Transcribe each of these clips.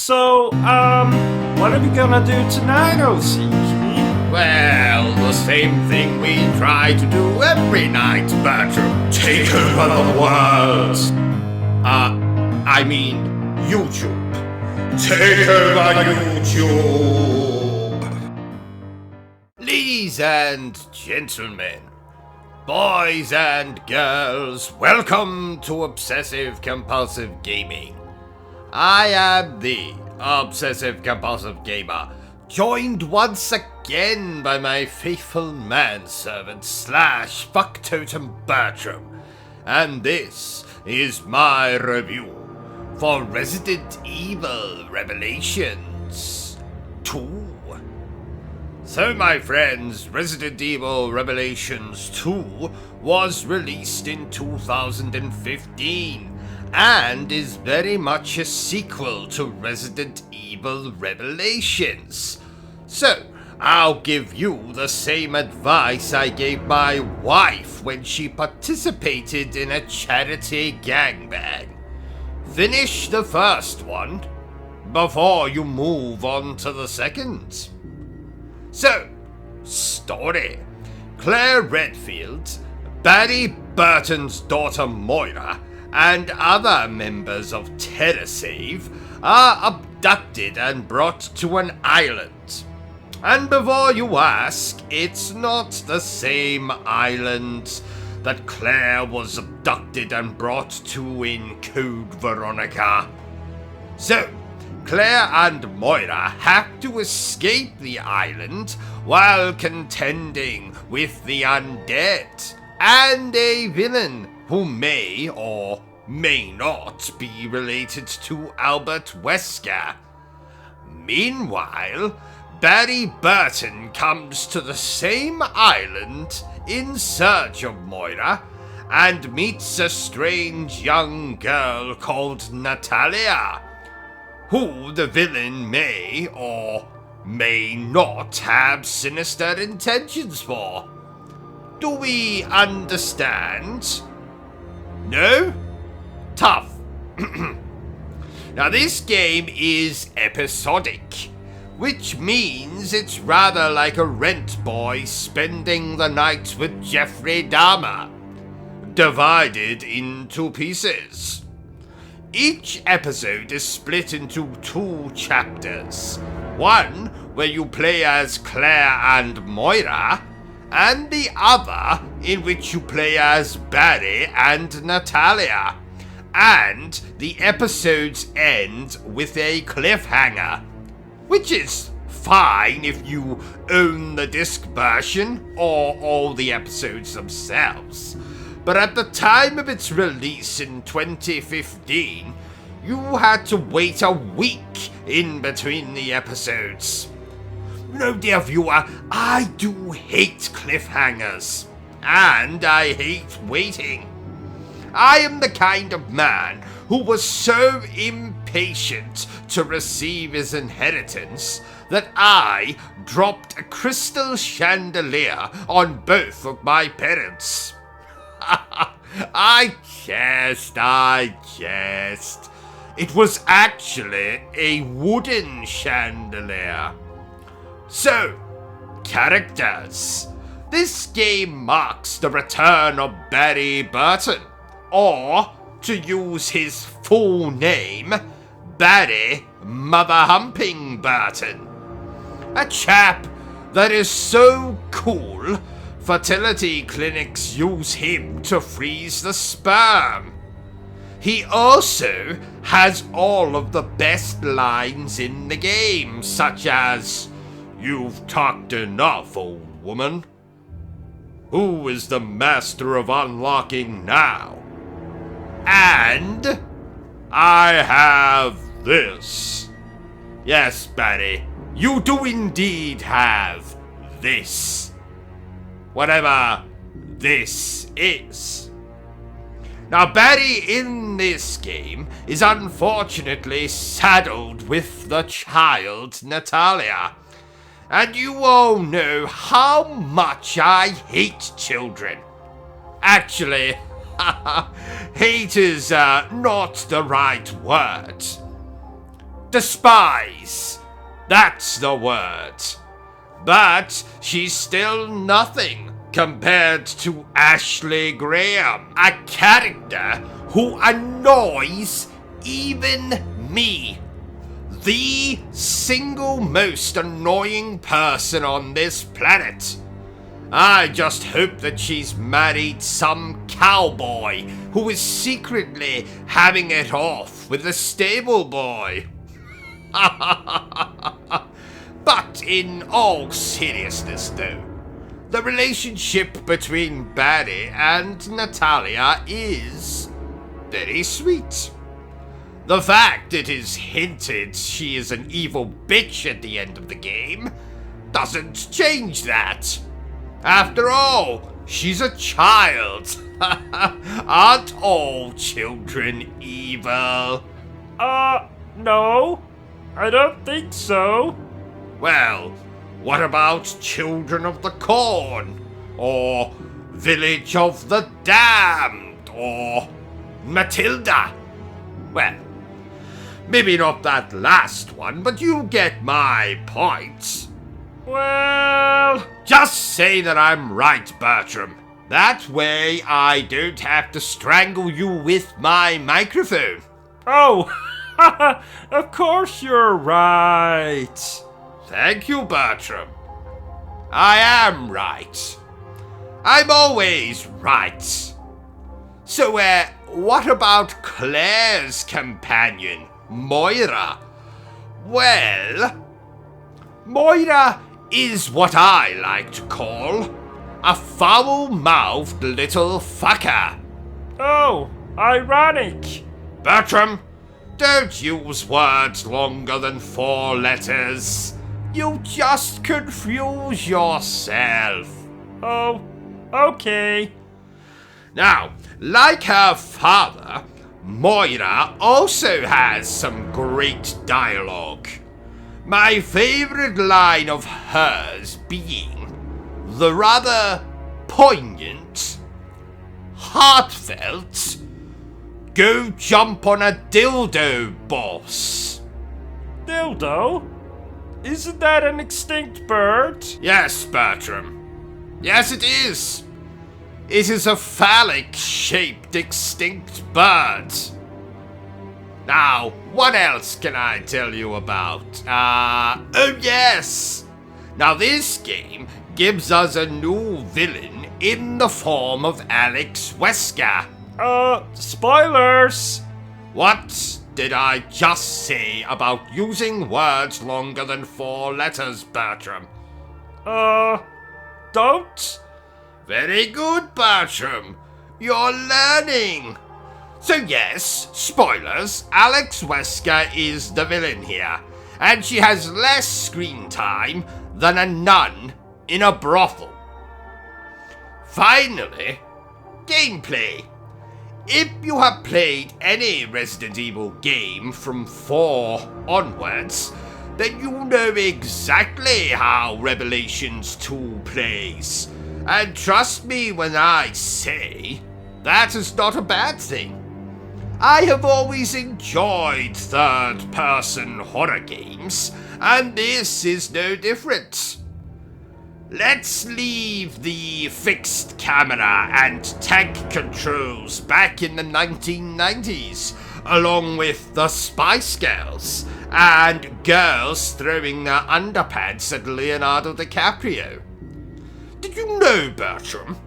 What are we gonna do tonight, OC? Well, the same thing we try to do every night, Bertram. Take over the world. I mean, YouTube. Take over YouTube. Ladies and gentlemen, boys and girls, welcome to Obsessive Compulsive Gaming. I am the Obsessive Compulsive Gamer, joined once again by my faithful manservant / fucktotem Bertram, and this is my review for Resident Evil Revelations 2. So my friends, Resident Evil Revelations 2 was released in 2015 and is very much a sequel to Resident Evil Revelations. So, I'll give you the same advice I gave my wife when she participated in a charity gangbang. Finish the first one before you move on to the second. So, story. Claire Redfield, Barry Burton's daughter Moira, and other members of TerraSave are abducted and brought to an island. And before you ask, it's not the same island that Claire was abducted and brought to in Code Veronica. So, Claire and Moira have to escape the island while contending with the undead and a villain who may or may not be related to Albert Wesker. Meanwhile, Barry Burton comes to the same island in search of Moira and meets a strange young girl called Natalia, who the villain may or may not have sinister intentions for. Do we understand? No? Tough. Now this game is episodic, which means it's rather like a rent boy spending the night with Jeffrey Dahmer, divided into pieces. Each episode is split into 2 chapters, one where you play as Claire and Moira, and the other in which you play as Barry and Natalia, and the episodes end with a cliffhanger, which is fine if you own the disc version or all the episodes themselves. But at the time of its release in 2015, you had to wait a week in between the episodes. No, dear viewer, I do hate cliffhangers, and I hate waiting. I am the kind of man who was so impatient to receive his inheritance that I dropped a crystal chandelier on both of my parents. I jest. It was actually a wooden chandelier. So, characters. This game marks the return of Barry Burton, or, to use his full name, Barry Mother-Humping Burton. A chap that is so cool, fertility clinics use him to freeze the sperm. He also has all of the best lines in the game, such as, "You've talked enough, old woman. Who is the master of unlocking now? And I have this." Yes, Barry, you do indeed have this. Whatever this is. Now, Barry in this game is unfortunately saddled with the child Natalia. And you all know how much I hate children. Actually, hate is not the right word. Despise. That's the word. But she's still nothing compared to Ashley Graham, a character who annoys even me. The single most annoying person on this planet. I just hope that she's married some cowboy who is secretly having it off with the stable boy. But in all seriousness though, the relationship between Barry and Natalia is very sweet. The fact it is hinted she is an evil bitch at the end of the game doesn't change that. After all, she's a child. Aren't all children evil? No. I don't think so. Well, what about Children of the Corn? Or Village of the Damned? Or Matilda? Well, maybe not that last one, but you get my point. Well, just say that I'm right, Bertram. That way I don't have to strangle you with my microphone. oh, of course you're right. Thank you, Bertram. I am right. I'm always right. So, what about Claire's companion, Moira? Well, Moira is what I like to call a foul-mouthed little fucker. Oh, ironic. Bertram, don't use words longer than 4 letters. You just confuse yourself. Oh, okay. Now, like her father, Moira also has some great dialogue. My favorite line of hers being the rather poignant, heartfelt, "Go jump on a dildo, boss." Dildo? Isn't that an extinct bird? Yes, Bertram. Yes, it is. It is a phallic-shaped extinct bird. Now, what else can I tell you about? Oh yes! Now this game gives us a new villain in the form of Alex Wesker. Spoilers! What did I just say about using words longer than 4 letters, Bertram? Don't? Very good, Bertram. You're learning. So yes, spoilers, Alex Wesker is the villain here, and she has less screen time than a nun in a brothel. Finally, gameplay. If you have played any Resident Evil game from 4 onwards, then you know exactly how Revelations 2 plays. And trust me when I say, that is not a bad thing. I have always enjoyed third-person horror games, and this is no different. Let's leave the fixed camera and tank controls back in the 1990s, along with the Spice Girls, and girls throwing their underpants at Leonardo DiCaprio. Did you know, Bertram,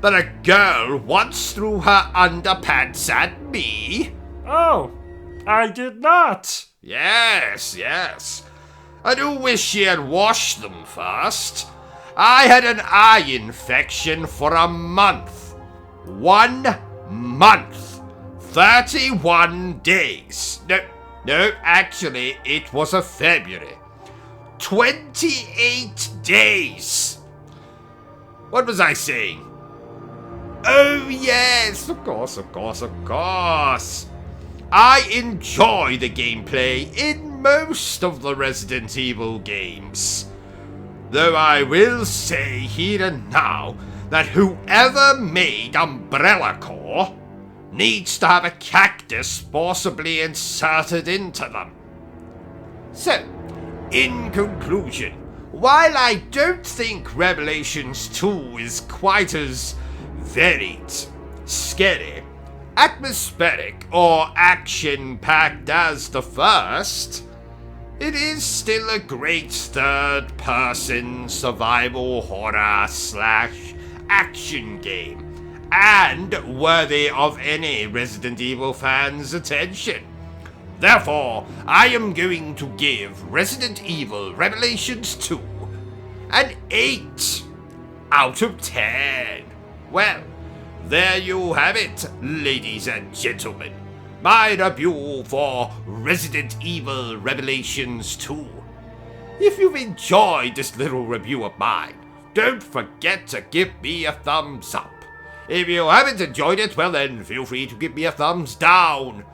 that a girl once threw her underpants at me? Oh, I did not. Yes. I do wish she had washed them first. I had an eye infection for a month. 1 month. 31 days. No, actually, it was a February. 28 days. What was I saying? Oh yes, of course. I enjoy the gameplay in most of the Resident Evil games. Though I will say here and now that whoever made Umbrella Corps needs to have a cactus forcibly inserted into them. So, in conclusion, while I don't think Revelations 2 is quite as varied, scary, atmospheric, or action-packed as the first, it is still a great third-person survival horror / action game, and worthy of any Resident Evil fan's attention. Therefore, I am going to give Resident Evil Revelations 2 an 8 out of 10. Well, there you have it, ladies and gentlemen. My review for Resident Evil Revelations 2. If you've enjoyed this little review of mine, don't forget to give me a thumbs up. If you haven't enjoyed it, well then feel free to give me a thumbs down.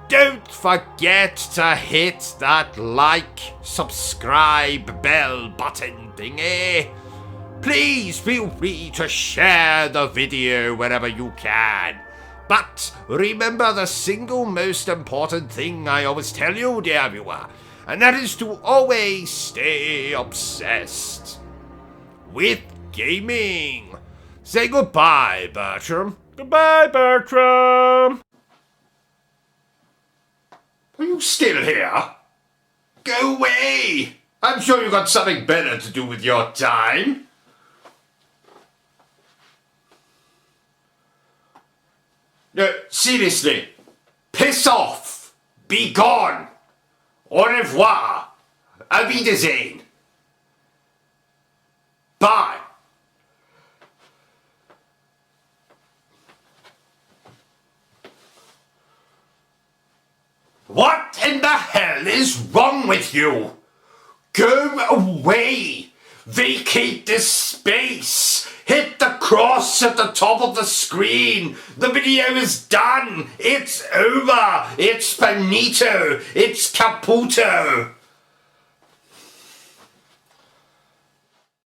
Don't forget to hit that like, subscribe, bell button thingy. Please feel free to share the video wherever you can. But remember the single most important thing I always tell you, dear viewer, and that is to always stay obsessed with gaming. Say goodbye, Bertram. Goodbye, Bertram. Are you still here? Go away! I'm sure you've got something better to do with your time. No, seriously. Piss off. Be gone. Au revoir. Auf Wiedersehen. Bye. What in the hell is wrong with you? Go away! Vacate this space! Hit the cross at the top of the screen! The video is done! It's over! It's finito! It's caputo!